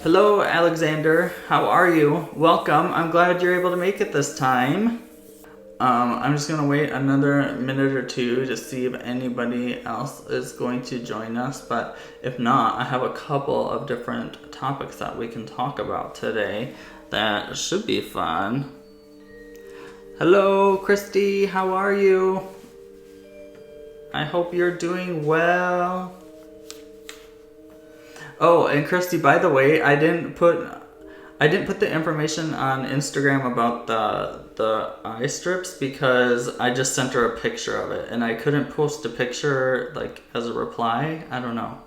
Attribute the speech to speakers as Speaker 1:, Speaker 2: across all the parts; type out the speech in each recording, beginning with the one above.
Speaker 1: Hello, Alexander. How are you? Welcome. I'm glad you're able to make it this time. I'm just gonna wait another minute or two to see if anybody else is going to join us, but if not, I have a couple of different topics that we can talk about today that should be fun. Hello, Christy. How are you? I hope you're doing well. Oh, and Christy, by the way, I didn't put the information on Instagram about the eye strips because I just sent her a picture of it and I couldn't post a picture like as a reply. I don't know.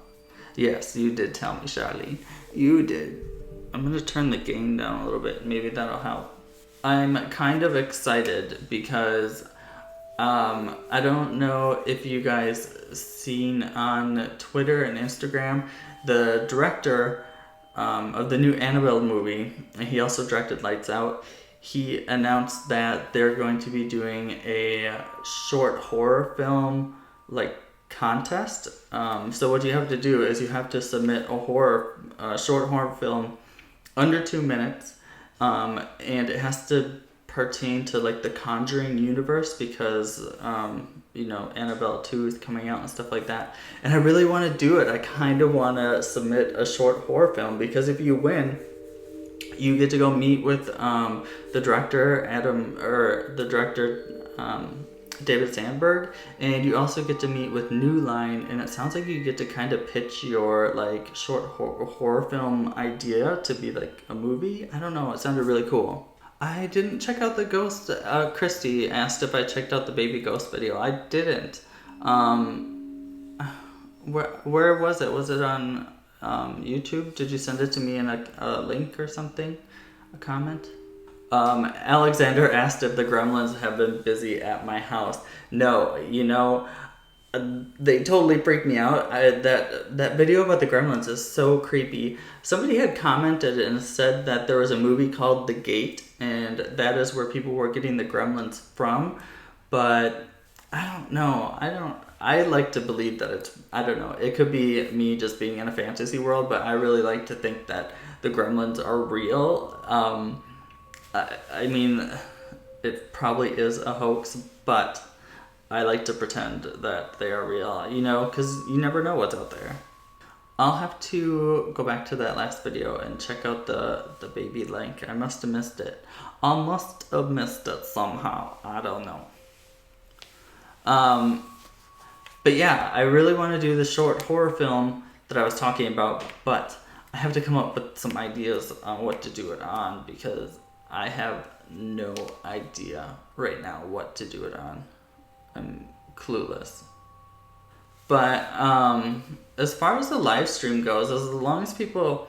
Speaker 1: Yes, you did tell me, Charlie. You did. I'm gonna turn the gain down a little bit. Maybe that'll help. I'm kind of excited because I don't know if you guys seen on Twitter and Instagram, the director of the new Annabelle movie, and he also directed Lights Out, he announced that they're going to be doing a short horror film like contest. So what you have to do is you have to submit a short horror film under 2 minutes, and it has to pertain to like the Conjuring universe because Annabelle 2 is coming out and stuff like that, and I really want to do it. I kind of want to submit a short horror film because if you win, you get to go meet with the director David Sandberg, and you also get to meet with New Line, and it sounds like you get to kind of pitch your like short horror film idea to be like a movie. I don't know, it sounded really cool. I didn't check out the ghost. Christy asked if I checked out the baby ghost video. I didn't. Where was it? Was it on YouTube? Did you send it to me in a link or something? A comment? Alexander asked if the gremlins have been busy at my house. No, they totally freaked me out. That video about the gremlins is so creepy. Somebody had commented and said that there was a movie called The Gate, and that is where people were getting the gremlins from. But I don't know. I like to believe that I don't know. It could be me just being in a fantasy world, but I really like to think that the gremlins are real. I mean, it probably is a hoax, but I like to pretend that they are real, because you never know what's out there. I'll have to go back to that last video and check out the baby link. I must have missed it. I must have missed it somehow. I don't know. But yeah, I really want to do the short horror film that I was talking about, but I have to come up with some ideas on what to do it on because I have no idea right now what to do it on. I'm clueless. But as far as the live stream goes, as long as people,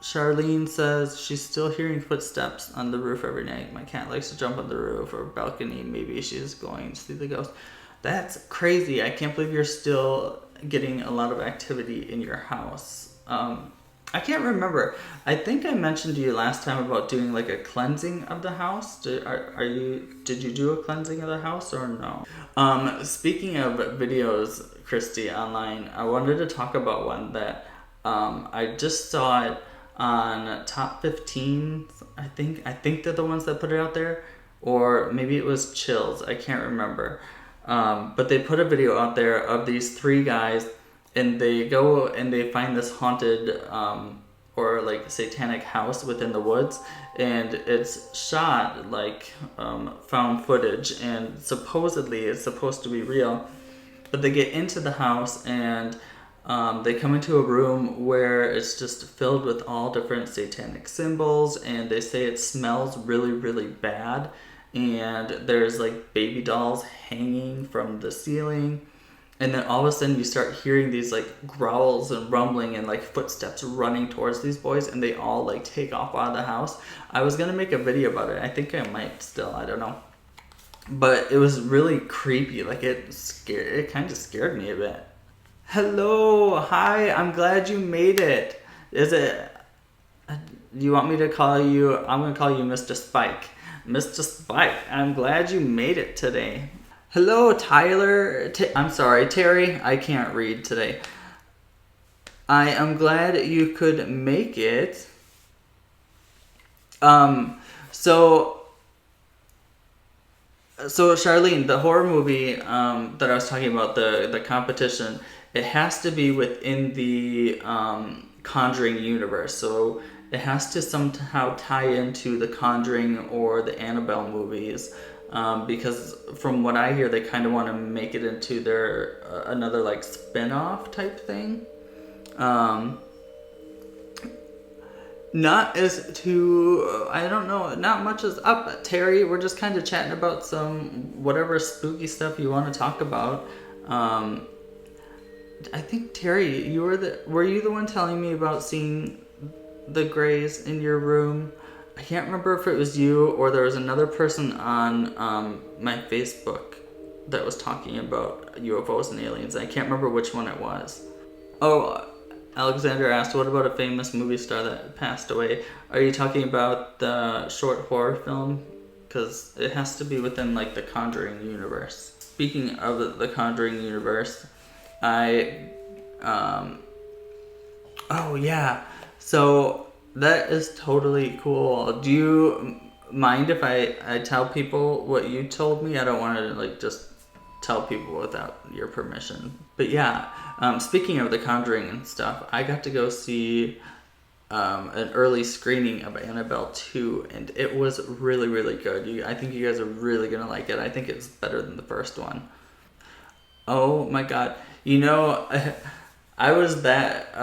Speaker 1: Charlene says she's still hearing footsteps on the roof every night. My cat likes to jump on the roof or balcony. Maybe she's going to see the ghost. That's crazy. I can't believe you're still getting a lot of activity in your house. I can't remember. I think I mentioned to you last time about doing like a cleansing of the house. Did you do a cleansing of the house or no? Speaking of videos, Christy, online, I wanted to talk about one that I just saw it on Top 15. I think they're the ones that put it out there, or maybe it was Chills. I can't remember. But they put a video out there of these 3 guys. And they go and they find this haunted or like satanic house within the woods, and it's shot like found footage, and supposedly it's supposed to be real. But they get into the house and they come into a room where it's just filled with all different satanic symbols, and they say it smells really, really bad, and there's like baby dolls hanging from the ceiling. And then all of a sudden you start hearing these like growls and rumbling and like footsteps running towards these boys, and they all like take off out of the house. I was gonna make a video about it. I think I might still, I don't know. But it was really creepy. Like it kind of scared me a bit. Hello, hi, I'm glad you made it. You want me to call you, I'm gonna call you Mr. Spike. Mr. Spike, I'm glad you made it today. Hello, Tyler. I'm sorry, Terry. I can't read today. I am glad you could make it. So Charlene, the horror movie that I was talking about, the competition, it has to be within the Conjuring universe. So it has to somehow tie into the Conjuring or the Annabelle movies. Because from what I hear, they kind of want to make it into their another like spin-off type thing. Not as too, I don't know, not much is up, Terry. We're just kind of chatting about some whatever spooky stuff you want to talk about. I think Terry, were you the one telling me about seeing the grays in your room? I can't remember if it was you or there was another person on my Facebook that was talking about UFOs and aliens. I can't remember which one it was. Oh, Alexander asked, what about a famous movie star that passed away? Are you talking about the short horror film? Because it has to be within like the Conjuring universe. Speaking of the Conjuring universe, oh yeah, so that is totally cool. Do you mind if I tell people what you told me? I don't want to like just tell people without your permission. But yeah, speaking of the Conjuring and stuff, I got to go see an early screening of Annabelle 2, and it was really, really good. I think you guys are really going to like it. I think it's better than the first one. Oh my god. You know, I was that...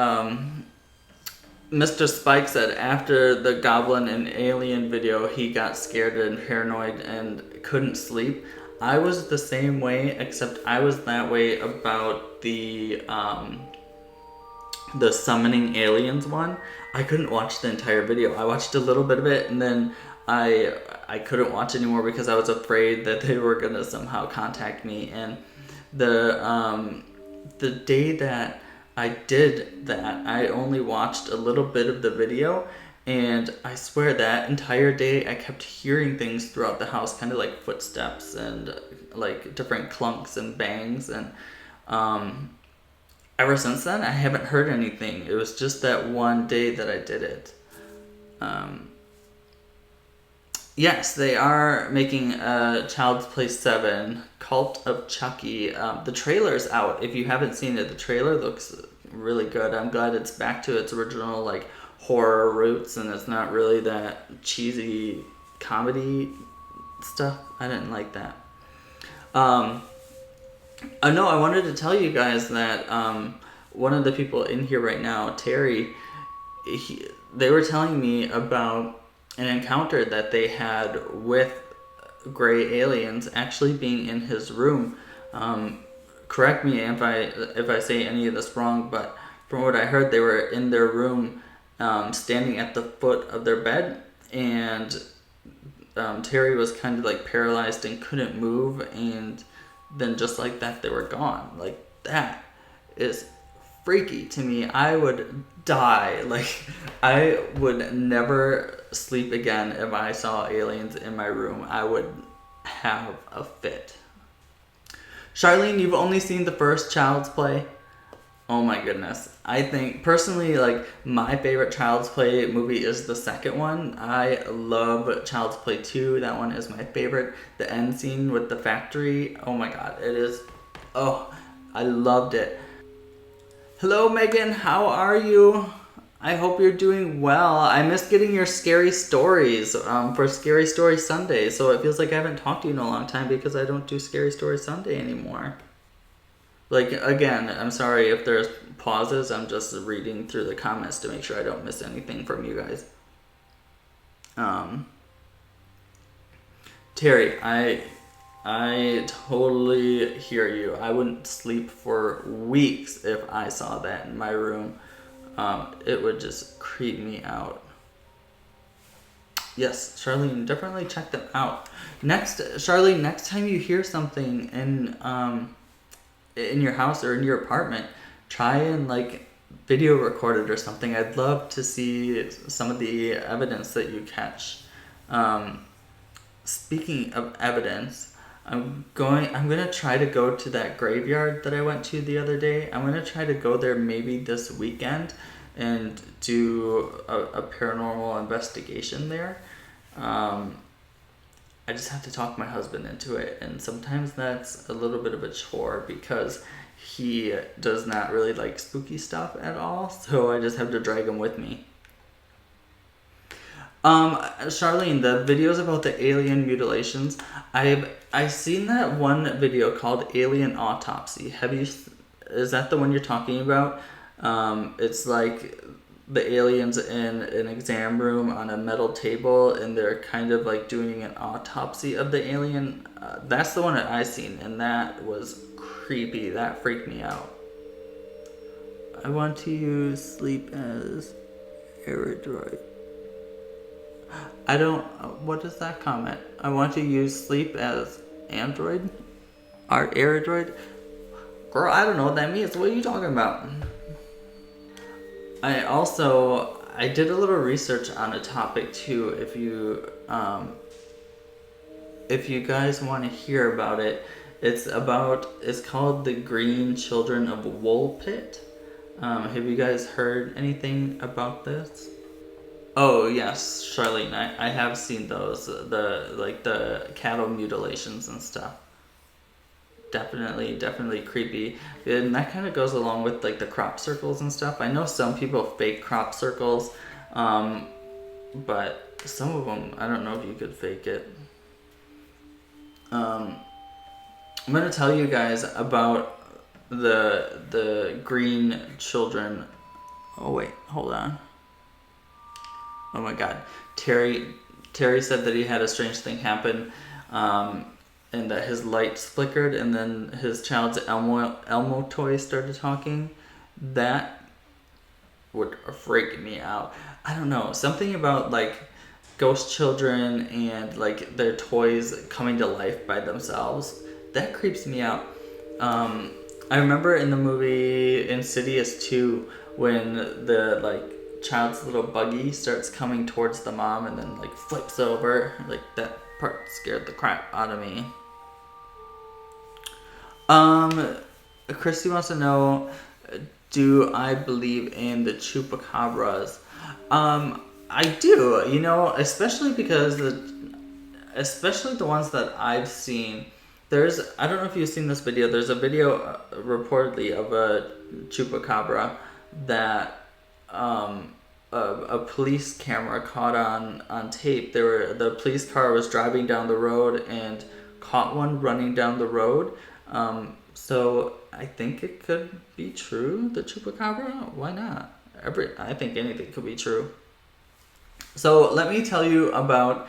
Speaker 1: Mr. Spike said after the Goblin and Alien video, he got scared and paranoid and couldn't sleep. I was the same way, except I was that way about the summoning aliens one. I couldn't watch the entire video. I watched a little bit of it, and then I couldn't watch anymore because I was afraid that they were gonna somehow contact me. And the day that I did that, I only watched a little bit of the video, and I swear that entire day I kept hearing things throughout the house, kind of like footsteps and like different clunks and bangs, and ever since then I haven't heard anything. It was just that one day that I did it. Yes, they are making Child's Play 7, Cult of Chucky. The trailer's out. If you haven't seen it, the trailer looks really good. I'm glad it's back to its original like horror roots, and it's not really that cheesy comedy stuff. I didn't like that. No, I wanted to tell you guys that one of the people in here right now, Terry, they were telling me about an encounter that they had with gray aliens actually being in his room. Correct me if I say any of this wrong, but from what I heard, they were in their room, standing at the foot of their bed, and Terry was kind of like paralyzed and couldn't move, and then just like that, they were gone. Like, that is freaky to me. I would die. Like, I would never sleep again if I saw aliens in my room. I would have a fit. Charlene, you've only seen the first Child's Play? Oh my goodness. I think, personally, like, my favorite Child's Play movie is the second one. I love Child's Play 2. That one is my favorite. The end scene with the factory. Oh my god. It is... Oh, I loved it. Hello, Megan. How are you? I hope you're doing well. I missed getting your scary stories for Scary Story Sunday, so it feels like I haven't talked to you in a long time because I don't do Scary Story Sunday anymore. Like, again, I'm sorry if there's pauses. I'm just reading through the comments to make sure I don't miss anything from you guys. Terry, I totally hear you. I wouldn't sleep for weeks if I saw that in my room. It would just creep me out. Yes, Charlene, definitely check them out. Charlene, next time you hear something in your house or in your apartment, try and like video record it or something. I'd love to see some of the evidence that you catch. Speaking of evidence, I'm gonna try to go to that graveyard that I went to the other day. I'm gonna try to go there maybe this weekend and do a paranormal investigation there. I just have to talk my husband into it, and sometimes that's a little bit of a chore because he does not really like spooky stuff at all, so I just have to drag him with me. Charlene, the videos about the alien mutilations, I've seen that one video called Alien Autopsy. Is that the one you're talking about? It's like the aliens in an exam room on a metal table, and they're kind of like doing an autopsy of the alien. That's the one that I seen, and that was creepy. That freaked me out. I want to use sleep as Aerodroid. I don't. What is that comment? I want to use sleep as Android? Or Aerodroid? Girl, I don't know what that means. What are you talking about? I did a little research on a topic too. If you guys want to hear about it, it's called The Green Children of Woolpit. Have you guys heard anything about this? Oh yes, Charlene, I have seen those, the cattle mutilations and stuff. Definitely creepy, and that kind of goes along with like the crop circles and stuff. I know some people fake crop circles, but some of them, I don't know if you could fake it. I'm gonna tell you guys about the green children. Oh wait, hold on. Oh my God, Terry said that he had a strange thing happen. And that his lights flickered, and then his child's Elmo toy started talking. That would freak me out. I don't know, something about like ghost children and like their toys coming to life by themselves. That creeps me out. I remember in the movie Insidious 2 when the like child's little buggy starts coming towards the mom and then like flips over. Like that part scared the crap out of me. Christy wants to know, do I believe in the chupacabras? I do, especially because especially the ones that I've seen. I don't know if you've seen this video. There's a video reportedly of a chupacabra that a police camera caught on tape. The police car was driving down the road and caught one running down the road. So I think it could be true, the chupacabra. Why not? I think anything could be true. So let me tell you about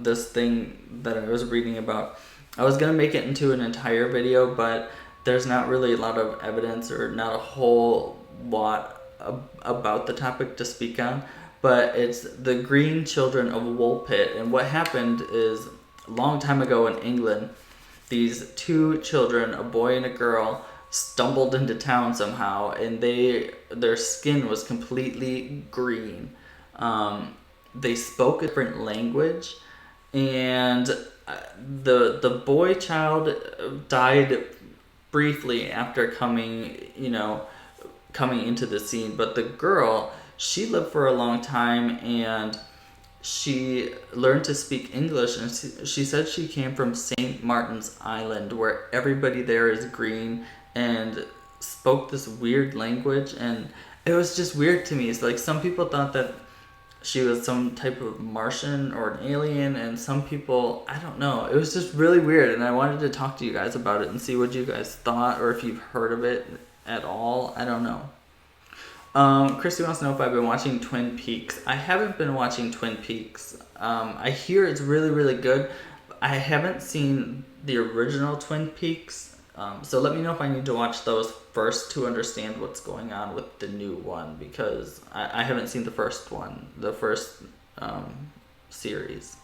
Speaker 1: this thing that I was reading about. I was gonna make it into an entire video, but there's not really a lot of evidence or not a whole lot about the topic to speak on. But it's the Green Children of Woolpit, and what happened is a long time ago in England, these two children, a boy and a girl, stumbled into town somehow, and their skin was completely green. They spoke a different language, and the boy child died briefly after coming into the scene, but the girl, she lived for a long time, and she learned to speak English, and she said she came from St. Martin's Island, where everybody there is green, and spoke this weird language, and it was just weird to me. It's like some people thought that she was some type of Martian or an alien, and some people, I don't know. It was just really weird, and I wanted to talk to you guys about it and see what you guys thought, or if you've heard of it at all. I don't know. Christy wants to know if I've been watching Twin Peaks. I haven't been watching Twin Peaks. I hear it's really, really good. I haven't seen the original Twin Peaks. So let me know if I need to watch those first to understand what's going on with the new one, because I haven't seen the first one, the first series.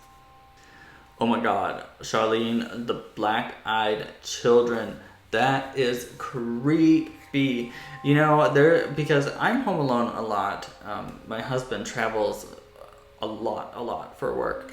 Speaker 1: Oh my God, Charlene, the black-eyed children. That is creepy. Because I'm home alone a lot. My husband travels a lot for work.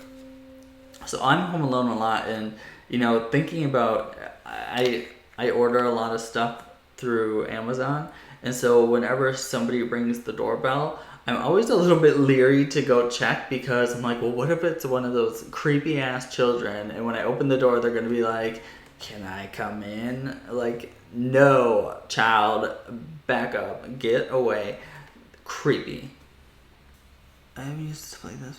Speaker 1: So I'm home alone a lot, and thinking about, I order a lot of stuff through Amazon, and so whenever somebody rings the doorbell, I'm always a little bit leery to go check, because I'm like, well, what if it's one of those creepy ass children, and when I open the door, they're gonna be like, "Can I come in?" Like, no, child, back up, get away. Creepy. I used to play this.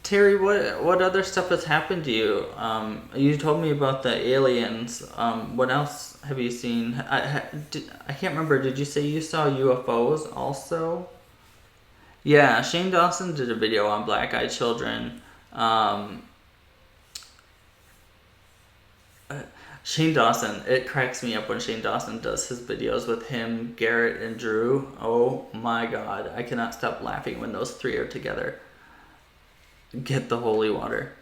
Speaker 1: Terry, what other stuff has happened to you? You told me about the aliens. What else have you seen? I can't remember. Did you say you saw UFOs also? Yeah, Shane Dawson did a video on black-eyed children. Shane Dawson, it cracks me up when Shane Dawson does his videos with him, Garrett, and Drew. Oh my god, I cannot stop laughing when those three are together. Get the holy water.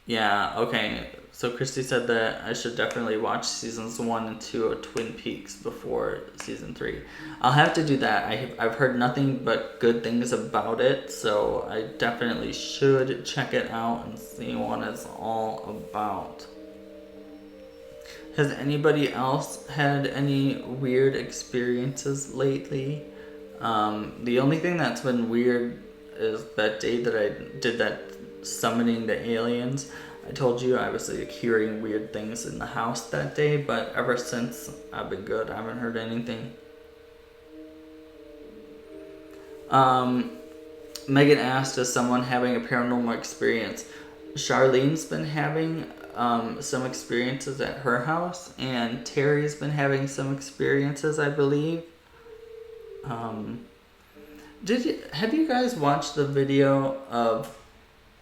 Speaker 1: Yeah, okay. So Christy said that I should definitely watch seasons 1 and 2 of Twin Peaks before season 3. I'll have to do that. I've heard nothing but good things about it, so I definitely should check it out and see what it's all about. Has anybody else had any weird experiences lately? The only thing that's been weird is that day that I did that summoning the aliens. I told you I was like hearing weird things in the house that day, but ever since I've been good. I haven't heard anything. Megan asked, is someone having a paranormal experience? Charlene's been having some experiences at her house, and Terry's been having some experiences, I believe. Have you guys watched the video of,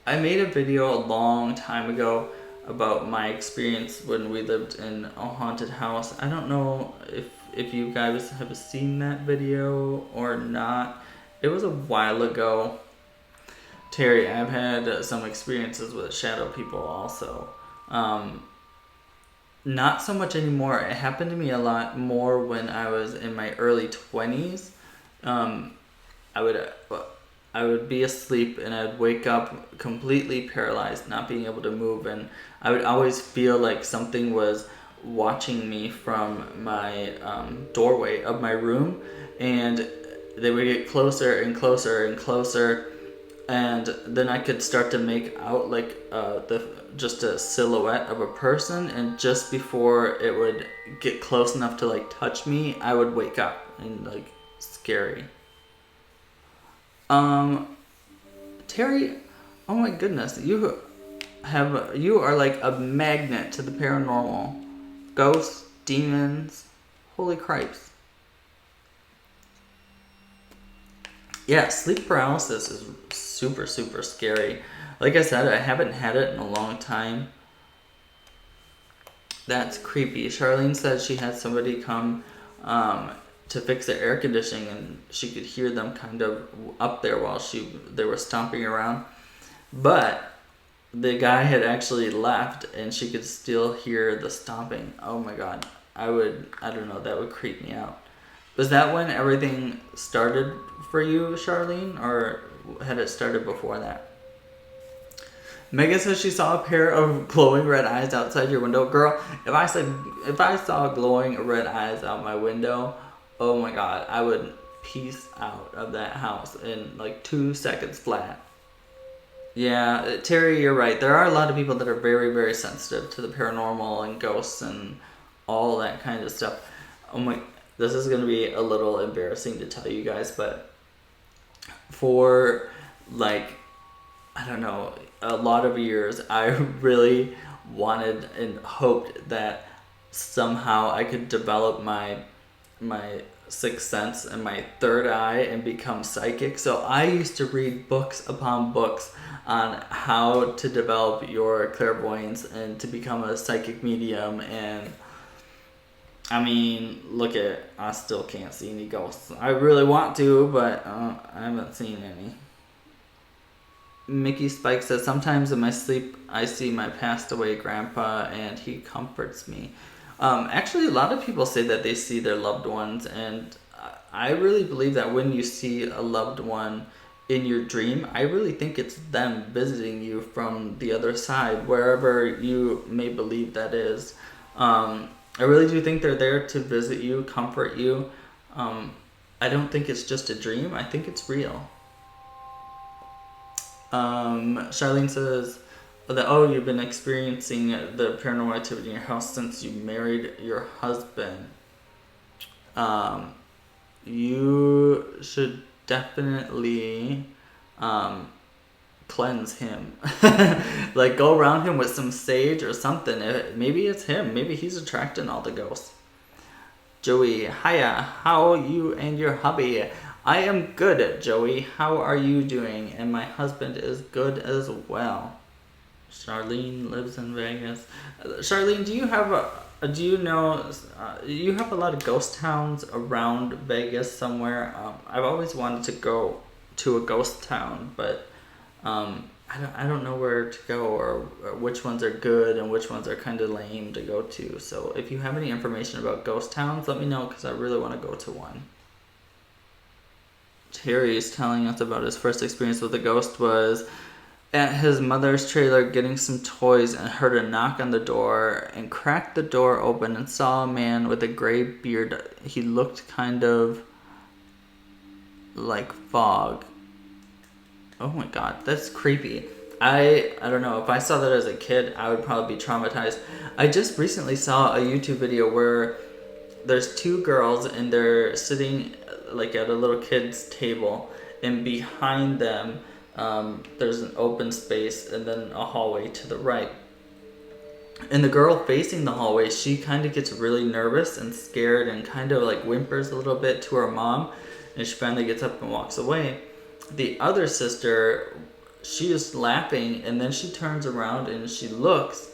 Speaker 1: I made a video a long time ago about my experience when we lived in a haunted house. I don't know if you guys have seen that video or not. It was a while ago. Terry, I've had some experiences with shadow people also. Not so much anymore. It happened to me a lot more when I was in my early 20s. I would be asleep and I'd wake up completely paralyzed, not being able to move, and I would always feel like something was watching me from my doorway of my room, and they would get closer and closer and closer, and then I could start to make out like just a silhouette of a person, and just before it would get close enough to like touch me, I would wake up, and like scary. Terry, oh my goodness, you are like a magnet to the paranormal. Ghosts, demons, holy cripes. Yeah, sleep paralysis is super, super scary. Like I said, I haven't had it in a long time. That's creepy. Charlene said she had somebody come to fix the air conditioning, and she could hear them kind of up there while they were stomping around. But the guy had actually left, and she could still hear the stomping. Oh my god. I don't know, that would creep me out. Was that when everything started for you, Charlene, or had it started before that? Megan says she saw a pair of glowing red eyes outside your window. Girl, if I saw glowing red eyes out my window, oh my god, I would peace out of that house in like 2 seconds flat. Yeah, Terry, you're right. There are a lot of people that are very, very sensitive to the paranormal and ghosts and all that kind of stuff. Oh my, this is going to be a little embarrassing to tell you guys, but for like, I don't know, a lot of years, I really wanted and hoped that somehow I could develop my sixth sense and my third eye and become psychic. So I used to read books upon books on how to develop your clairvoyance and to become a psychic medium. And I mean, I still can't see any ghosts. I really want to, but I haven't seen any. Mickey Spike says, sometimes in my sleep I see my passed away grandpa and he comforts me. Actually, a lot of people say that they see their loved ones, and I really believe that when you see a loved one, in your dream, I really think it's them visiting you from the other side, wherever you may believe that is. I really do think they're there to visit you, comfort you. I don't think it's just a dream. I think it's real. Charlene says that, oh, you've been experiencing the paranormal activity in your house since you married your husband. You should definitely cleanse him. Like, go around him with some sage or something. Maybe it's him. Maybe he's attracting all the ghosts. Joey, hiya, how are you and your hubby? I am good, Joey. How are you doing? And my husband is good as well. Charlene lives in Vegas. Charlene, do you have you have a lot of ghost towns around Vegas somewhere? I've always wanted to go to a ghost town, but I don't know where to go, or which ones are good and which ones are kind of lame to go to. So if you have any information about ghost towns, let me know, because I really want to go to one. Terry is telling us about his first experience with a ghost was at his mother's trailer getting some toys and heard a knock on the door and cracked the door open and saw a man with a gray beard. He looked kind of like fog. Oh my god, that's creepy. I don't know, if I saw that as a kid, I would probably be traumatized. I just recently saw a YouTube video where there's two girls and they're sitting like at a little kid's table, and behind them there's an open space and then a hallway to the right. And the girl facing the hallway, she kind of gets really nervous and scared and kind of like whimpers a little bit to her mom, and she finally gets up and walks away. The other sister, she is laughing, and then she turns around and she looks,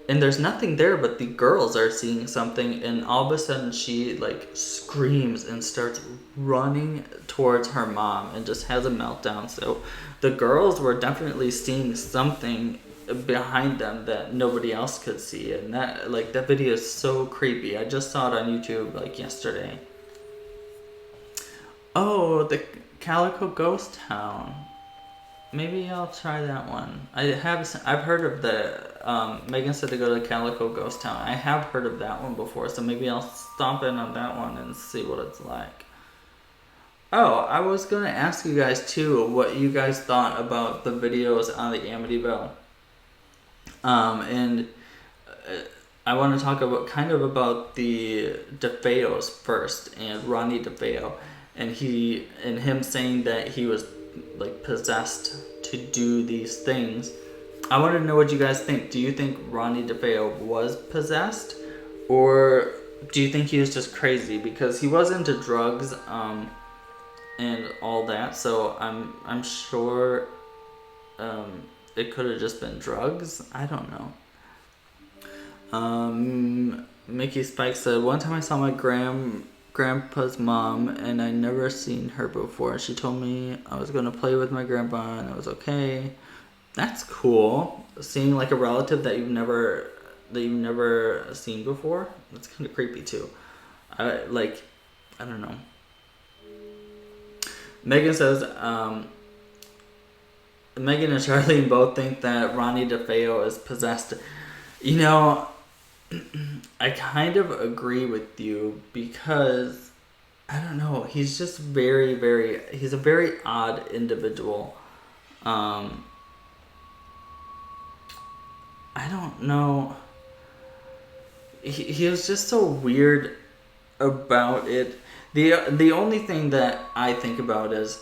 Speaker 1: and there's nothing there, but the girls are seeing something, and all of a sudden she like screams and starts running towards her mom and just has a meltdown. So the girls were definitely seeing something behind them that nobody else could see, and that video is so creepy. I just saw it on YouTube like yesterday. Oh, the Calico Ghost Town. Maybe I'll try that one. I've heard of the Megan said to go to Calico Ghost Town. I have heard of that one before, so maybe I'll stomp in on that one and see what it's like. Oh, I was gonna ask you guys too what you guys thought about the videos on the Amityville. And I want to talk about the DeFeos first, and Ronnie DeFeo, and him saying that he was like possessed to do these things. I want to know what you guys think. Do you think Ronnie DeFeo was possessed, or do you think he was just crazy? Because he was into drugs and all that, so I'm sure it could have just been drugs. I don't know. Mickey Spike said, one time I saw my grandpa's mom, and I never seen her before. She told me I was gonna play with my grandpa, and it was okay. That's cool. Seeing like a relative that you've never seen before. That's kind of creepy too. I don't know. Megan says, Megan and Charlene both think that Ronnie DeFeo is possessed. You know, I kind of agree with you, because I don't know, he's just he's a very odd individual. I don't know. He was just so weird about it. The only thing that I think about is,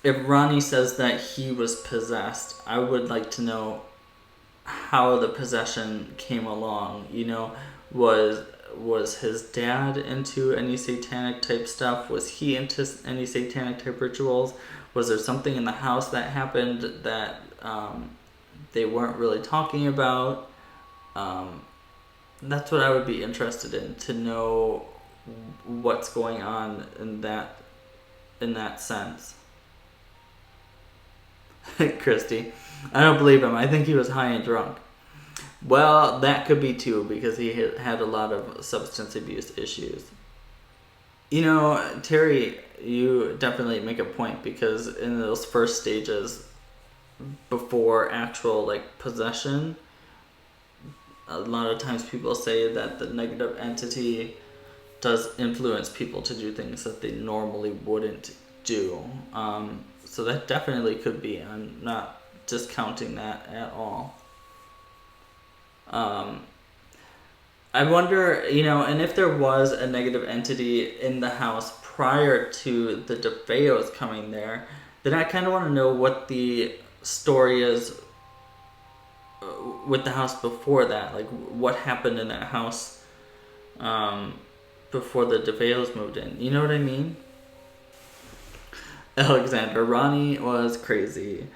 Speaker 1: if Ronnie says that he was possessed, I would like to know how the possession came along. You know, was his dad into any satanic type stuff? Was he into any satanic type rituals? Was there something in the house that happened that they weren't really talking about? That's what I would be interested in, to know what's going on in that sense. Christy, I don't believe him. I think he was high and drunk. Well, that could be too, because he had a lot of substance abuse issues. You know, Terry, you definitely make a point, because in those first stages, before actual like possession, a lot of times people say that the negative entity does influence people to do things that they normally wouldn't do. So that definitely could be. I'm not discounting that at all. I wonder, you know, and if there was a negative entity in the house prior to the DeFeos coming there, then I kind of want to know what the story is with the house before that. Like, what happened in that house before the DeFeos moved in. You know what I mean? Alexander, Ronnie was crazy.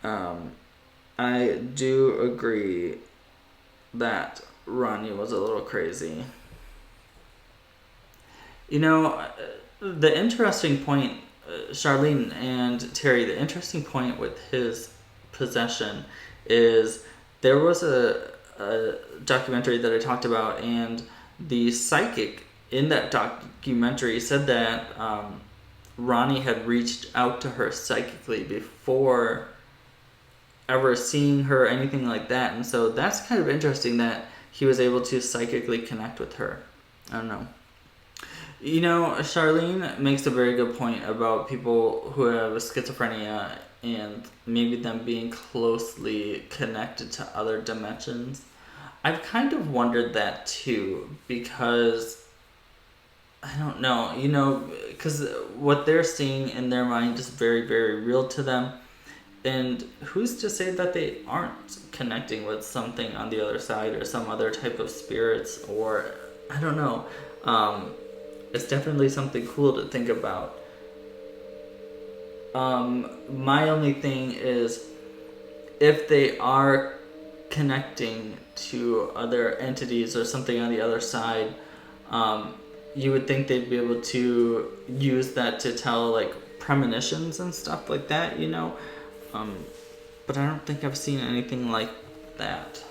Speaker 1: I do agree that Ronnie was a little crazy. You know, the interesting point, Charlene and Terry, the interesting point with his possession is there was a documentary that I talked about, and the psychic in that documentary said that Ronnie had reached out to her psychically before ever seeing her, anything like that. And so that's kind of interesting that he was able to psychically connect with her. I don't know. You know, Charlene makes a very good point about people who have schizophrenia and maybe them being closely connected to other dimensions. I've kind of wondered that too, because I don't know, you know, because what they're seeing in their mind is very, very real to them. And who's to say that they aren't connecting with something on the other side, or some other type of spirits, or I don't know. It's definitely something cool to think about. My only thing is, if they are connecting to other entities or something on the other side, you would think they'd be able to use that to tell like premonitions and stuff like that, you know. But I don't think I've seen anything like that.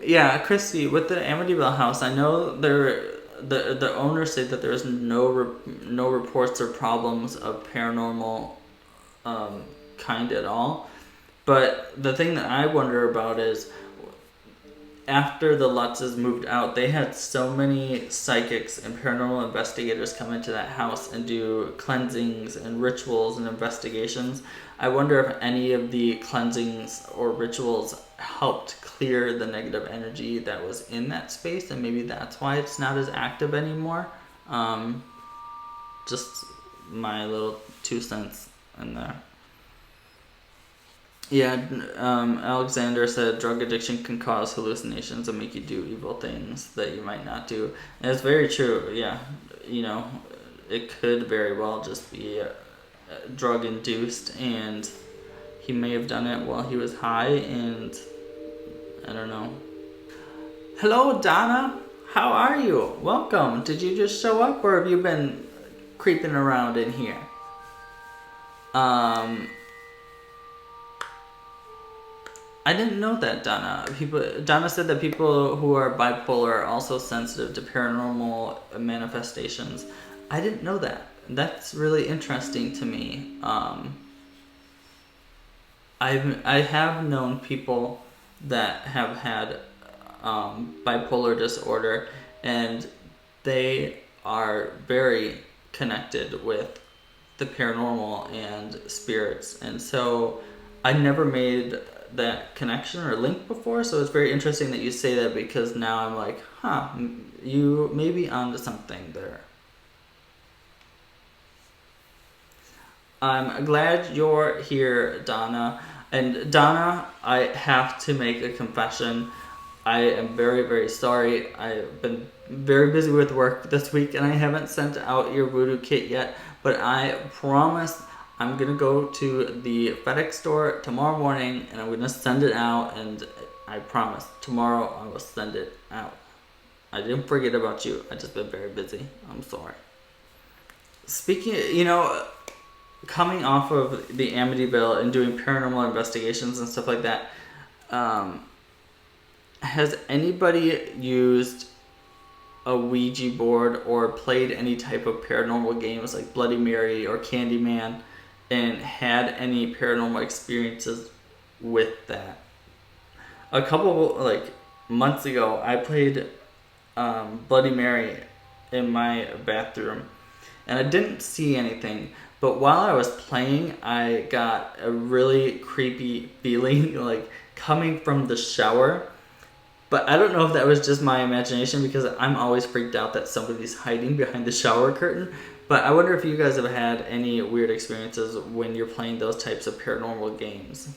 Speaker 1: Yeah, Christy, with the Amityville house, I know the owners say that there's no reports or problems of paranormal kind at all. But the thing that I wonder about is, after the Lutzes moved out, they had so many psychics and paranormal investigators come into that house and do cleansings and rituals and investigations. I wonder if any of the cleansings or rituals helped clear the negative energy that was in that space, and maybe that's why it's not as active anymore. Just my little 2 cents in there. Yeah, Alexander said drug addiction can cause hallucinations and make you do evil things that you might not do. And it's very true, yeah. You know, it could very well just be drug induced, and he may have done it while he was high, and I don't know. Hello, Donna. How are you? Welcome. Did you just show up, or have you been creeping around in here? I didn't know that, Donna. Donna said that people who are bipolar are also sensitive to paranormal manifestations. I didn't know that. That's really interesting to me. I have known people that have had bipolar disorder, and they are very connected with the paranormal and spirits. And so I never made that connection or link before, so it's very interesting that you say that, because now I'm like, you may be onto something there. I'm glad you're here, Donna. And Donna, I have to make a confession. I am very, very sorry. I've been very busy with work this week, and I haven't sent out your voodoo kit yet, but I promise I'm going to go to the FedEx store tomorrow morning, and I'm going to send it out, and I promise tomorrow I will send it out. I didn't forget about you. I just been very busy. I'm sorry. Speaking, coming off of the Amityville and doing paranormal investigations and stuff like that, has anybody used a Ouija board or played any type of paranormal games like Bloody Mary or Candyman and had any paranormal experiences with that. A couple like months ago, I played Bloody Mary in my bathroom, and I didn't see anything. But while I was playing, I got a really creepy feeling like coming from the shower. But I don't know if that was just my imagination, because I'm always freaked out that somebody's hiding behind the shower curtain. But I wonder if you guys have had any weird experiences when you're playing those types of paranormal games.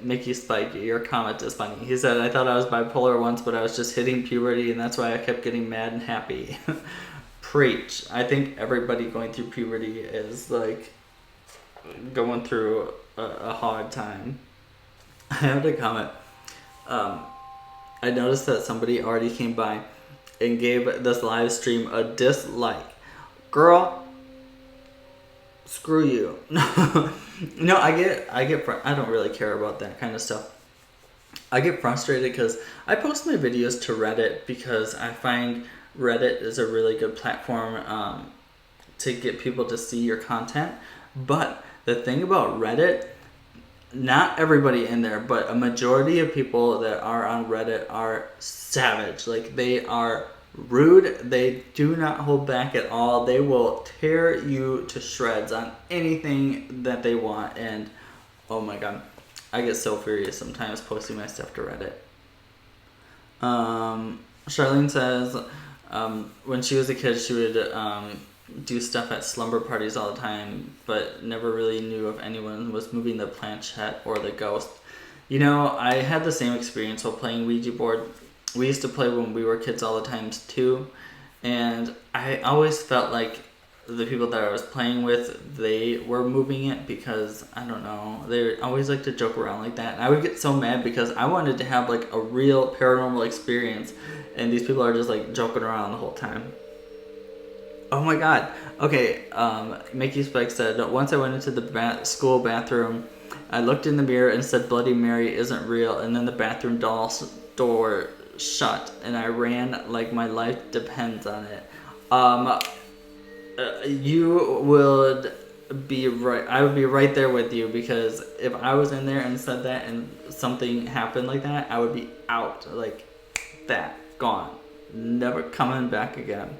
Speaker 1: Mickey Spike, your comment is funny. He said, I thought I was bipolar once, but I was just hitting puberty, and that's why I kept getting mad and happy. Preach. I think everybody going through puberty is like going through a hard time. I had a comment. I noticed that somebody already came by and gave this live stream a dislike. Girl, screw you. No, I don't really care about that kind of stuff. I get frustrated because I post my videos to Reddit because I find Reddit is a really good platform to get people to see your content. But the thing about Reddit, not everybody in there, but a majority of people that are on Reddit are savage. Like, they are rude. They do not hold back at all. They will tear you to shreds on anything that they want. And oh my god, I get so furious sometimes posting my stuff to Reddit. Charlene says when she was a kid, she would do stuff at slumber parties all the time, but never really knew if anyone was moving the planchette or the ghost. You know, I had the same experience while playing Ouija board. We used to play when we were kids all the times too, and I always felt like the people that I was playing with, they were moving it, because I don't know, they always like to joke around like that, and I would get so mad because I wanted to have like a real paranormal experience, and these people are just like joking around the whole time. Oh my god. Okay, Mickey Spike said, once I went into the school bathroom, I looked in the mirror and said Bloody Mary isn't real, and then the bathroom door shut, and I ran like my life depends on it. You would be right. I would be right there with you, because if I was in there and said that and something happened like that, I would be out like that, gone, never coming back again.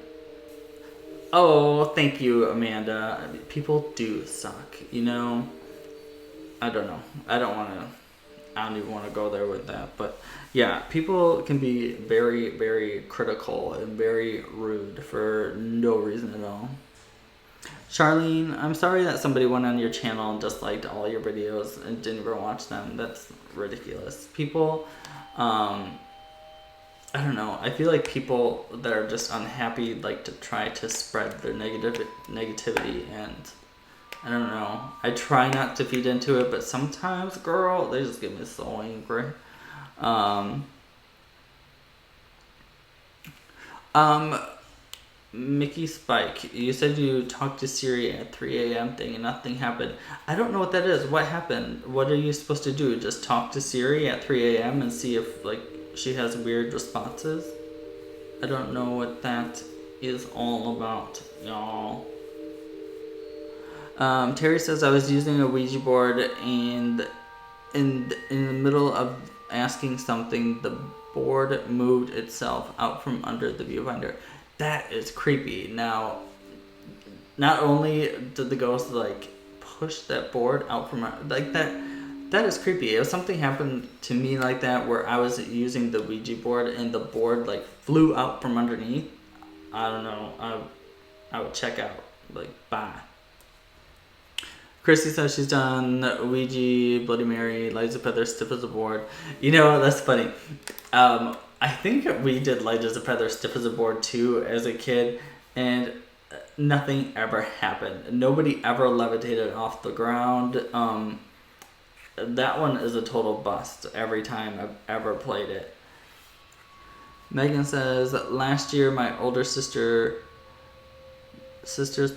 Speaker 1: Oh, thank you, Amanda. People do suck, you know. I don't know. I don't even want to go there with that. But yeah, people can be very, very critical and very rude for no reason at all. Charlene, I'm sorry that somebody went on your channel and disliked all your videos and didn't even watch them. That's ridiculous. People, I don't know. I feel like people that are just unhappy like to try to spread their negativity, and I don't know. I try not to feed into it, but sometimes, girl, they just get me so angry. Mickey Spike, you said you talked to Siri at 3 a.m. thing and nothing happened. I don't know what that is. What happened? What are you supposed to do? Just talk to Siri at 3 a.m. and see if like she has weird responses? I don't know what that is all about, y'all. Terry says, I was using a Ouija board, and in the middle of asking something, the board moved itself out from under the viewfinder. That is creepy. Now, not only did the ghost like push that board out from like that is creepy. If something happened to me like that, where I was using the Ouija board and the board like flew out from underneath, I don't know, I would check out. Like, bye. Chrissy says she's done Ouija, Bloody Mary, Light as a Feather, Stiff as a Board. You know, that's funny. I think we did Light as a Feather, Stiff as a Board too as a kid, and nothing ever happened. Nobody ever levitated off the ground. That one is a total bust every time I've ever played it. Megan says, last year my older sister's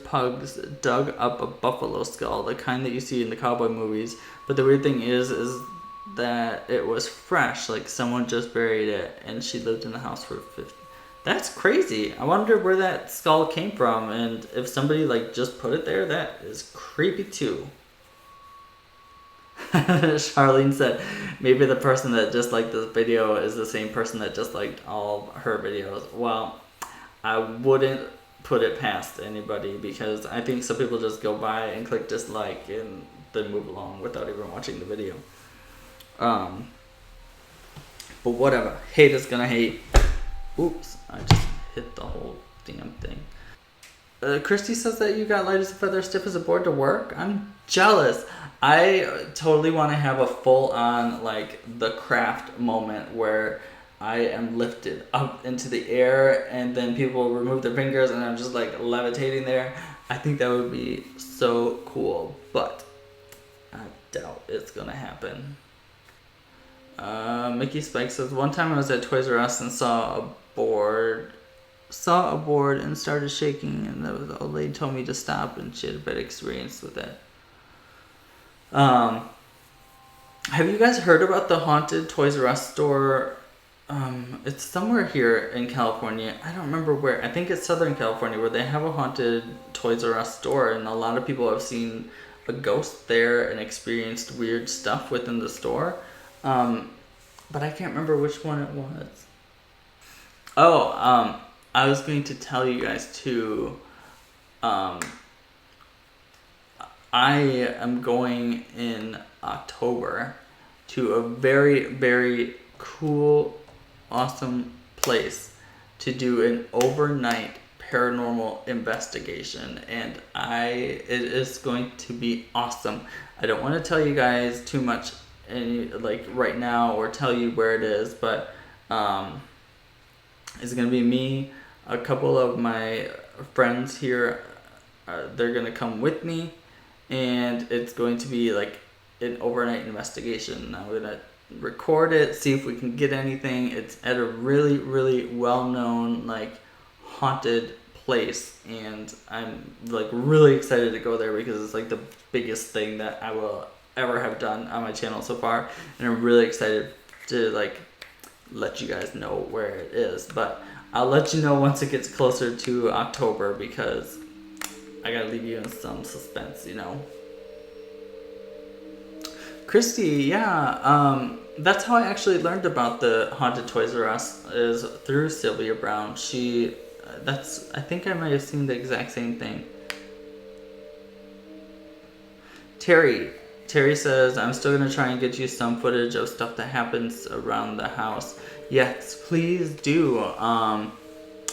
Speaker 1: pugs dug up a buffalo skull, the kind that you see in the cowboy movies. But the weird thing is that it was fresh, like someone just buried it, and she lived in the house for 50. That's crazy. I wonder where that skull came from, and if somebody like just put it there, that is creepy too. Charlene said, maybe the person that just liked this video is the same person that just liked all of her videos. Well, I wouldn't put it past anybody, because I think some people just go by and click dislike and then move along without even watching the video. But whatever. Hate is gonna hate. Oops, I just hit the whole damn thing. Christy says that you got light as a feather, stiff as a board to work. I'm jealous. I totally want to have a full-on, like, the craft moment where I am lifted up into the air and then people remove their fingers and I'm just, like, levitating there. I think that would be so cool, but I doubt it's gonna happen. Mickey Spike says, one time I was at Toys R Us and saw a board and started shaking, and the old lady told me to stop, and she had a bad experience with it. Have you guys heard about the haunted Toys R Us store? It's somewhere here in California. I don't remember where. I think it's Southern California, where they have a haunted Toys R Us store, and a lot of people have seen a ghost there and experienced weird stuff within the store. But I can't remember which one it was. I was going to tell you guys too, I am going in October to a very, very cool, awesome place to do an overnight paranormal investigation, and it is going to be awesome. I don't want to tell you guys too much right now or tell you where it is, but it's gonna be me, a couple of my friends here, they're gonna come with me, and it's going to be like an overnight investigation. I'm gonna record it, see if we can get anything. It's at a really, really well-known, like, haunted place, and I'm like really excited to go there because it's like the biggest thing that I will ever have done on my channel so far, and I'm really excited to like let you guys know where it is. But I'll let you know once it gets closer to October, because I gotta leave you in some suspense, you know. Christy, yeah, that's how I actually learned about the haunted Toys R Us, is through Sylvia Brown. I think I might have seen the exact same thing. Terry says, I'm still going to try and get you some footage of stuff that happens around the house. Yes, please do.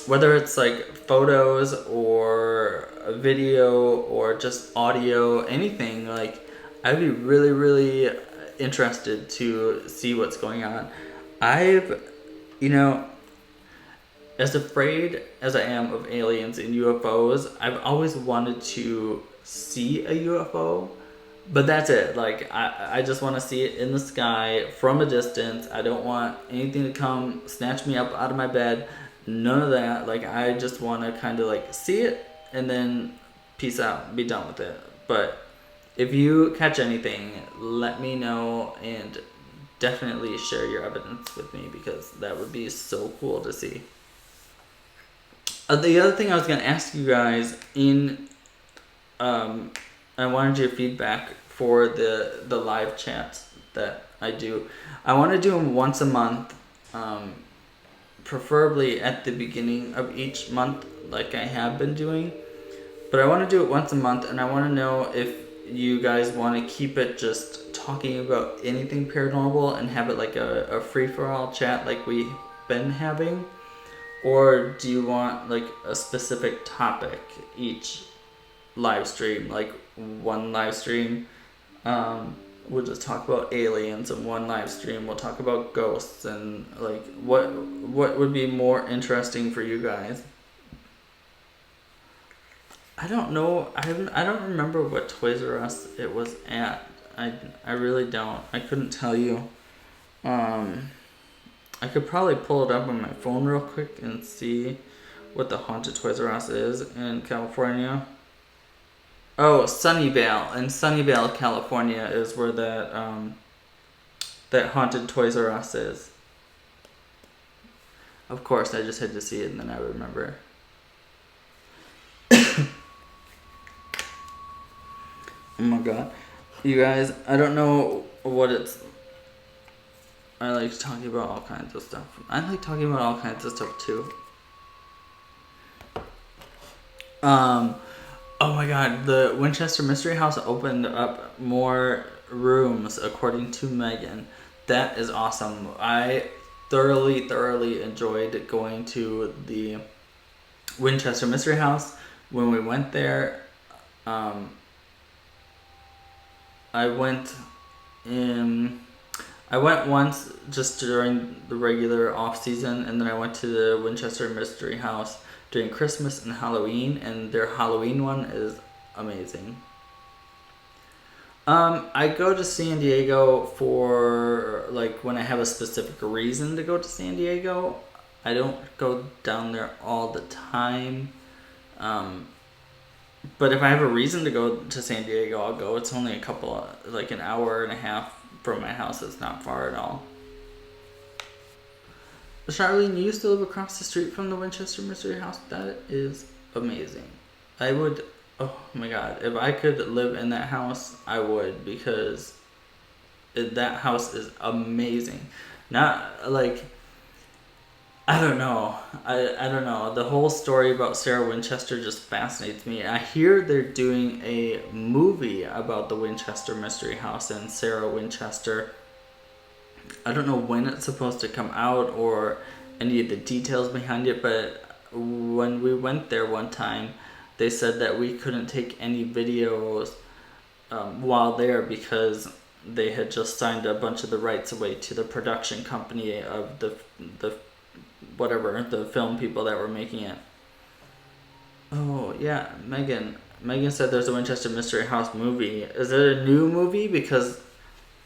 Speaker 1: Whether it's like photos or a video or just audio, anything, like, I'd be really, really interested to see what's going on. As afraid as I am of aliens and UFOs, I've always wanted to see a UFO. But that's it. Like, I just want to see it in the sky from a distance. I don't want anything to come snatch me up out of my bed. None of that. Like, I just want to kind of like see it and then peace out, be done with it. But if you catch anything, let me know, and definitely share your evidence with me, because that would be so cool to see. The other thing I was going to ask you guys I wanted your feedback for the live chats that I do. I want to do them once a month, preferably at the beginning of each month, like I have been doing. But I want to do it once a month, and I want to know if you guys want to keep it just talking about anything paranormal and have it like a free-for-all chat like we've been having, or do you want like a specific topic each live stream? Like, one live stream we'll just talk about aliens, and one live stream we'll talk about ghosts, and like what would be more interesting for you guys? I don't know. I don't remember what Toys R Us it was at. I really don't. I couldn't tell you. I could probably pull it up on my phone real quick and see what the haunted Toys R Us is in California. Oh, Sunnyvale. In Sunnyvale, California is where that that haunted Toys R Us is. Of course, I just had to see it and then I remember. Oh my god. You guys, I don't know what it's... I like talking about all kinds of stuff. I like talking about all kinds of stuff too. Oh my god, the Winchester Mystery House opened up more rooms according to Megan. That is awesome. I thoroughly enjoyed going to the Winchester Mystery House. When we went there, I went once just during the regular off season, and then I went to the Winchester Mystery House during Christmas and Halloween, and their Halloween one is amazing. I go to San Diego for like when I have a specific reason to go to San Diego. I don't go down there all the time. But if I have a reason to go to San Diego, I'll go. It's only like an hour and a half from my house. It's not far at all. Charlene, you used to live across the street from the Winchester Mystery House? That is amazing. I would, oh my god, if I could live in that house, I would, because that house is amazing. Not like, I don't know. I don't know. The whole story about Sarah Winchester just fascinates me. I hear they're doing a movie about the Winchester Mystery House and Sarah Winchester. I don't know when it's supposed to come out or any of the details behind it, but when we went there one time, they said that we couldn't take any videos while there because they had just signed a bunch of the rights away to the production company of the film people that were making it. Oh yeah, Megan said there's a Winchester Mystery House movie. Is it a new movie? Because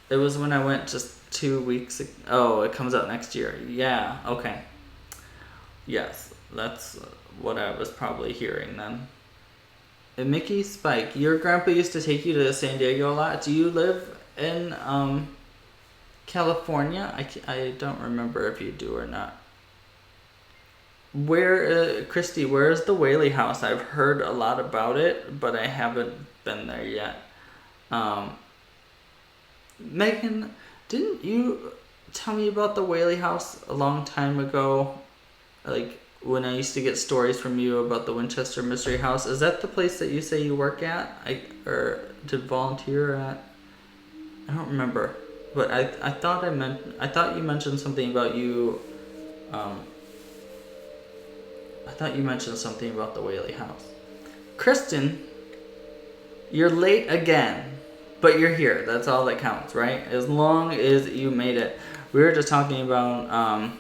Speaker 1: it was when I went just 2 weeks ago. Oh, it comes out next year. Yeah, okay. Yes, that's what I was probably hearing then. And Mickey Spike, your grandpa used to take you to San Diego a lot. Do you live in California? I don't remember if you do or not. Christy, where is the Whaley House? I've heard a lot about it, but I haven't been there yet. Megan, didn't you tell me about the Whaley House a long time ago? Like, when I used to get stories from you about the Winchester Mystery House. Is that the place that you say you work at? Or did volunteer at? I don't remember. But I thought you mentioned something about you, I thought you mentioned something about the Whaley House. Kristen, you're late again, but you're here. That's all that counts, right? As long as you made it. We were just talking about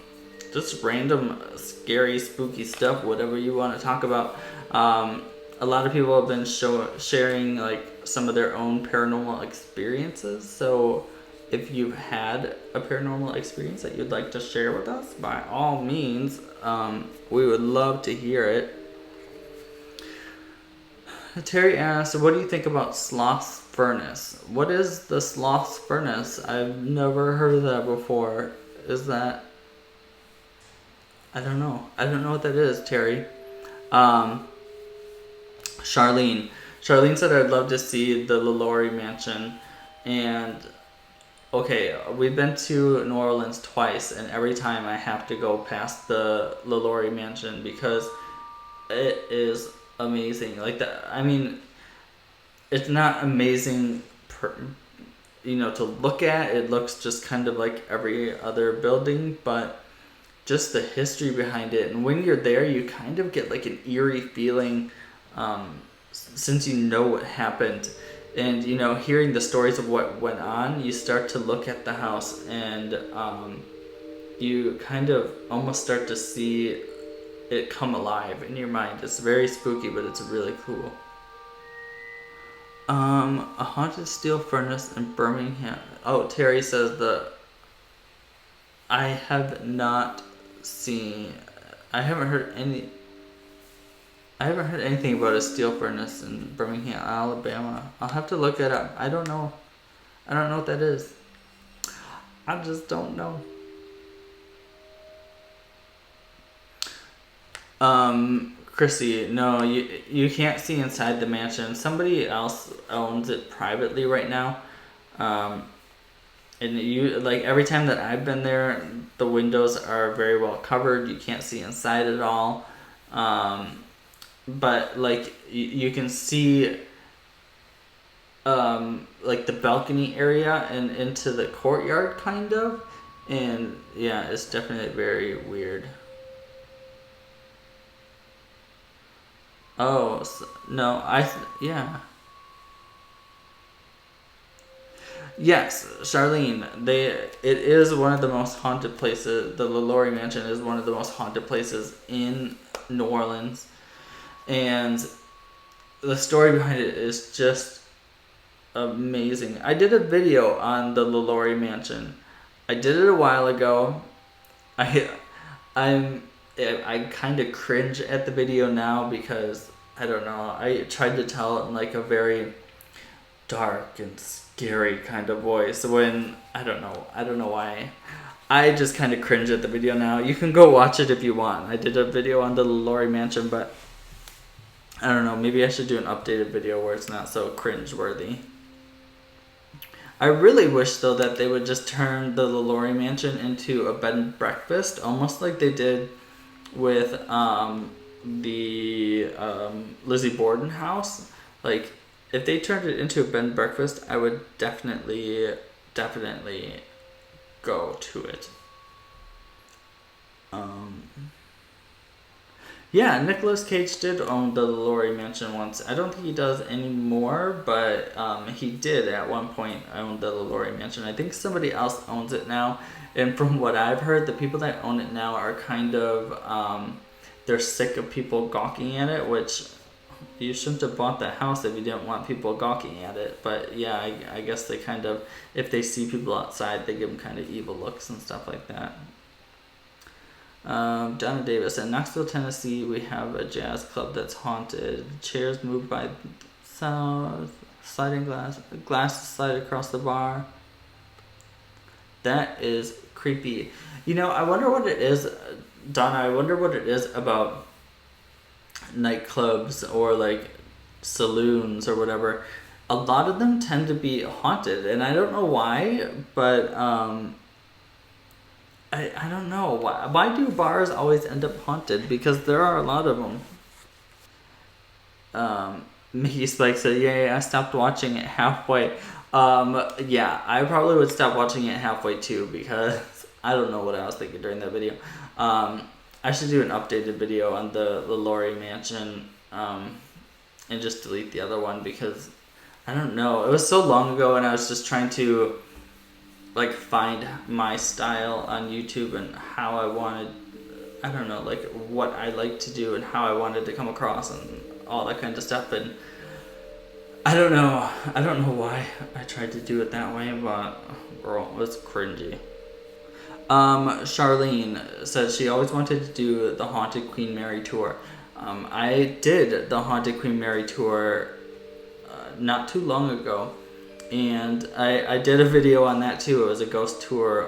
Speaker 1: just random, scary, spooky stuff, whatever you want to talk about. A lot of people have been sharing like some of their own paranormal experiences. So if you've had a paranormal experience that you'd like to share with us, by all means, we would love to hear it. Terry asked, what do you think about Sloth's Furnace? What is the Sloth's Furnace? I've never heard of that before. Is that... I don't know what that is, Terry. Charlene said, I'd love to see the Lalaurie Mansion. And... okay, we've been to New Orleans twice, and every time I have to go past the Lalaurie Mansion because it is amazing. Like it's not amazing, to look at. It looks just kind of like every other building, but just the history behind it. And when you're there, you kind of get like an eerie feeling, since you know what happened. And, hearing the stories of what went on, you start to look at the house and you kind of almost start to see it come alive in your mind. It's very spooky, but it's really cool. A haunted steel furnace in Birmingham. Oh, Terry says I haven't heard anything about a steel furnace in Birmingham, Alabama. I'll have to look it up. I don't know what that is. I just don't know. Chrissy, no, you can't see inside the mansion. Somebody else owns it privately right now. And you, like, every time that I've been there, the windows are very well covered. You can't see inside at all. But like you can see like the balcony area and into the courtyard kind of, and yeah, it's definitely very weird. Oh no, yeah. Yes, Charlene. It is one of the most haunted places. The Lalaurie Mansion is one of the most haunted places in New Orleans, and the story behind it is just amazing. I did a video on the Lalaurie Mansion. I did it a while ago. I I'm I kind of cringe at the video now because I don't know. I tried to tell it in like a very dark and scary kind of voice when I don't know why. I just kind of cringe at the video now. You can go watch it if you want. I did a video on the Lalaurie Mansion, but I don't know. Maybe I should do an updated video where it's not so cringe-worthy. I really wish though that they would just turn the Lalaurie Mansion into a bed and breakfast, almost like they did with the Lizzie Borden house. Like, if they turned it into a bed and breakfast, I would definitely go to it. Yeah, Nicolas Cage did own the Lalaurie Mansion once. I don't think he does anymore, but he did at one point own the Lalaurie Mansion. I think somebody else owns it now. And from what I've heard, the people that own it now are kind of, they're sick of people gawking at it, which you shouldn't have bought the house if you didn't want people gawking at it. But yeah, I guess they kind of, if they see people outside, they give them kind of evil looks and stuff like that. Donna Davis, in Knoxville, Tennessee, we have a jazz club that's haunted. Chairs moved by sound, sliding glass slide across the bar. That is creepy. You know, I wonder what it is, Donna. I wonder what it is about nightclubs or like saloons or whatever. A lot of them tend to be haunted, and I don't know why, but I don't know. Why do bars always end up haunted? Because there are a lot of them. Mickey Spike said, yay, I stopped watching it halfway. Yeah, I probably would stop watching it halfway too, because I don't know what I was thinking during that video. I should do an updated video on the Lalaurie Mansion, and just delete the other one, because I don't know. It was so long ago, and I was just trying to like find my style on YouTube and how I wanted, I don't know, like what I like to do and how I wanted to come across and all that kind of stuff. And I don't know why I tried to do it that way, but girl, it was cringy. Charlene says she always wanted to do the Haunted Queen Mary tour. I did the Haunted Queen Mary tour not too long ago. And I did a video on that too. It was a ghost tour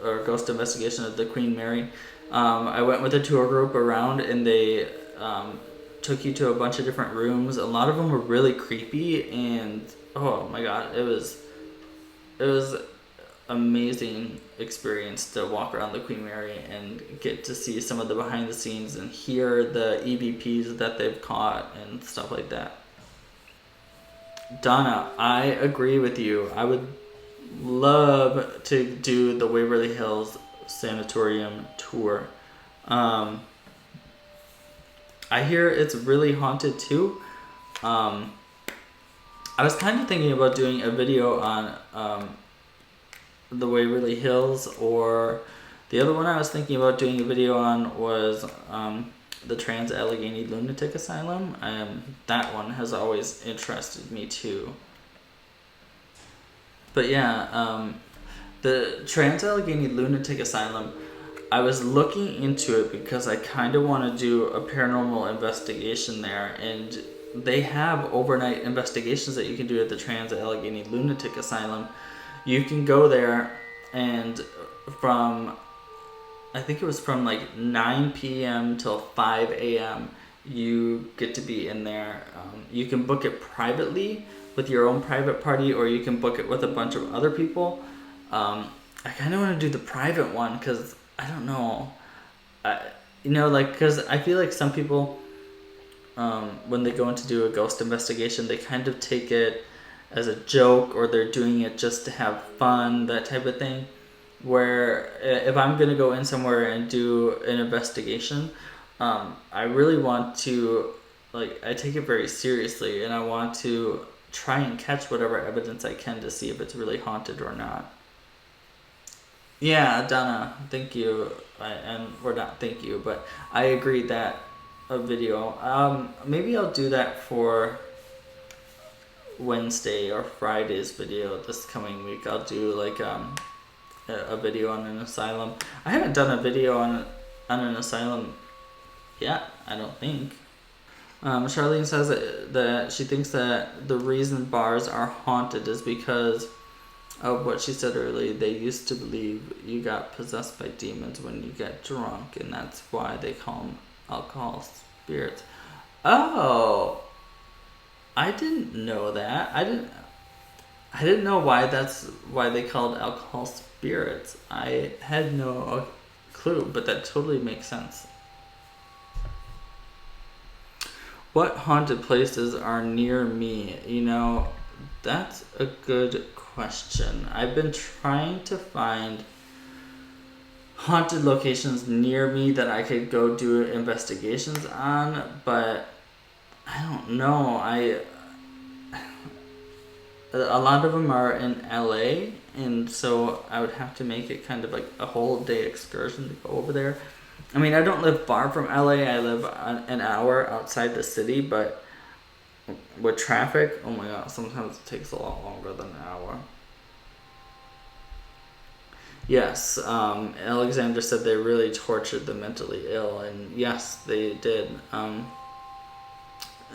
Speaker 1: or ghost investigation of the Queen Mary. I went with a tour group around, and they took you to a bunch of different rooms. A lot of them were really creepy, and oh my god, it was amazing experience to walk around the Queen Mary and get to see some of the behind the scenes and hear the EVPs that they've caught and stuff like that. Donna, I agree with you. I would love to do the Waverly Hills Sanatorium tour. I hear it's really haunted too. I was kind of thinking about doing a video on the Waverly Hills, or the other one I was thinking about doing a video on was the Trans-Allegheny Lunatic Asylum. That one has always interested me too. But yeah, the Trans-Allegheny Lunatic Asylum, I was looking into it because I kind of want to do a paranormal investigation there, and they have overnight investigations that you can do at the Trans-Allegheny Lunatic Asylum. You can go there and from, I think it was from like 9 p.m. till 5 a.m. you get to be in there. You can book it privately with your own private party, or you can book it with a bunch of other people. I kind of want to do the private one because I don't know. Because I feel like some people, when they go in to do a ghost investigation, they kind of take it as a joke, or they're doing it just to have fun, that type of thing. Where if I'm going to go in somewhere and do an investigation, I really want to, I take it very seriously, and I want to try and catch whatever evidence I can to see if it's really haunted or not. Yeah, Donna, thank you. Thank you, but I agree that a video, maybe I'll do that for Wednesday or Friday's video this coming week. I'll do a video on an asylum. I haven't done a video on an asylum yet, I don't think. Charlene says that she thinks that the reason bars are haunted is because of what she said earlier. They used to believe you got possessed by demons when you get drunk, and that's why they call them alcohol spirits. Oh, I didn't know that. I didn't know why they called alcohol spirits. I had no clue, but that totally makes sense. What haunted places are near me? That's a good question. I've been trying to find haunted locations near me that I could go do investigations on, but I don't know. A lot of them are in LA, and so I would have to make it kind of like a whole day excursion to go over there. I mean, I don't live far from LA. I live an hour outside the city, but with traffic, oh my god, sometimes it takes a lot longer than an hour. Yes, Alexander said they really tortured the mentally ill, and yes, they did.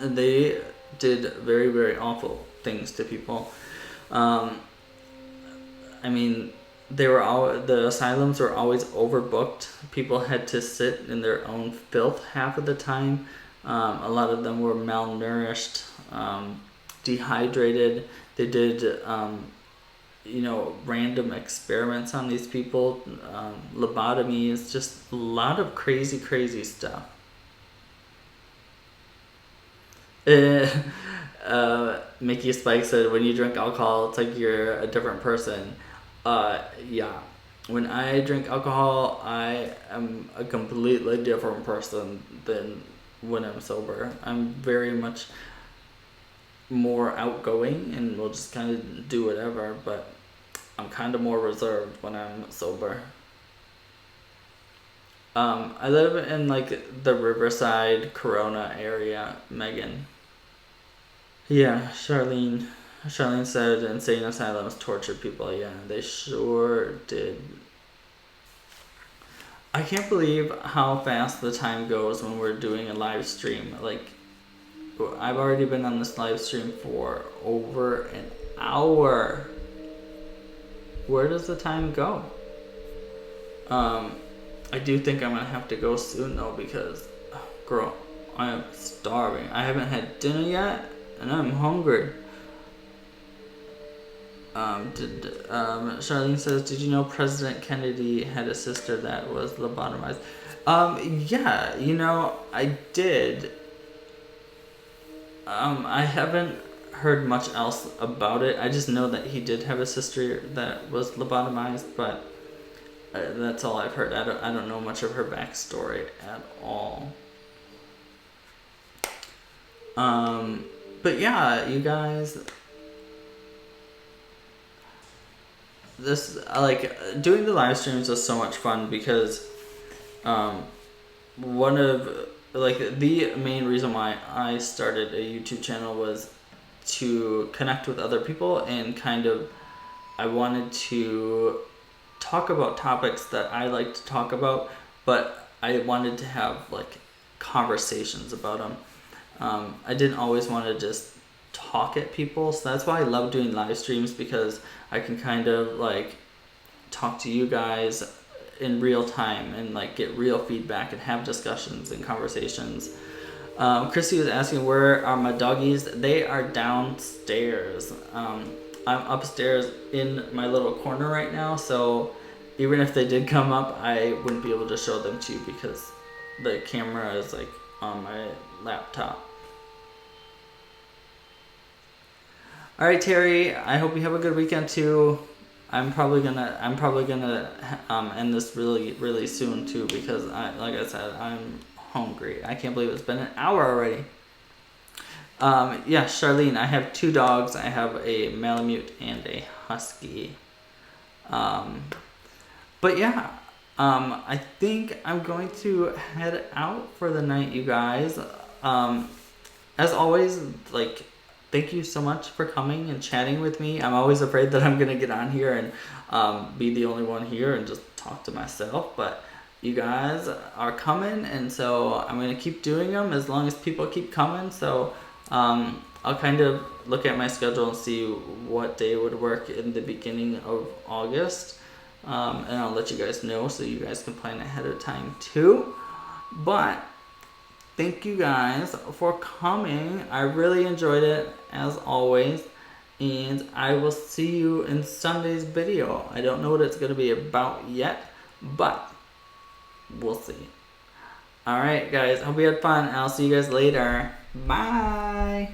Speaker 1: They did very, very awful things to people. I mean, the asylums were always overbooked. People had to sit in their own filth half of the time. A lot of them were malnourished, dehydrated. They did, random experiments on these people, lobotomies, just a lot of crazy, crazy stuff. Mickey Spike said, when you drink alcohol, it's like you're a different person. Yeah. When I drink alcohol, I am a completely different person than when I'm sober. I'm very much more outgoing and will just kind of do whatever, but I'm kind of more reserved when I'm sober. I live in the Riverside, Corona area, Megan. Yeah, Charlene said insane asylums tortured people. Yeah, they sure did. I can't believe how fast the time goes when we're doing a live stream. I've already been on this live stream for over an hour. Where does the time go? I do think I'm gonna have to go soon though, because, girl, I am starving. I haven't had dinner yet, and I'm hungry. Charlene says, did you know President Kennedy had a sister that was lobotomized? Yeah, I did. I haven't heard much else about it. I just know that he did have a sister that was lobotomized, but that's all I've heard. I don't know much of her backstory at all. But yeah, you guys, this doing the live streams was so much fun because one of the main reason why I started a YouTube channel was to connect with other people, and I wanted to talk about topics that I like to talk about, but I wanted to have conversations about them. I didn't always want to just talk at people, so that's why I love doing live streams, because I can talk to you guys in real time and like get real feedback and have discussions and conversations. Christy was asking, where are my doggies? They are downstairs. I'm upstairs in my little corner right now, so even if they did come up, I wouldn't be able to show them to you because the camera is like on my laptop. All right, Terry, I hope you have a good weekend too. I'm probably gonna end this really soon too, because like I said, I'm hungry. I can't believe it's been an hour already. Yeah, Charlene, I have 2 dogs. I have a Malamute and a Husky. But yeah, I think I'm going to head out for the night, you guys. As always, like, thank you so much for coming and chatting with me. I'm always afraid that I'm going to get on here and be the only one here and just talk to myself. But you guys are coming, and so I'm going to keep doing them as long as people keep coming. So I'll kind of look at my schedule and see what day would work in the beginning of August. And I'll let you guys know so you guys can plan ahead of time too. But thank you guys for coming. I really enjoyed it as always. And I will see you in Sunday's video. I don't know what it's going to be about yet, but we'll see. Alright guys, hope you had fun. I'll see you guys later. Bye!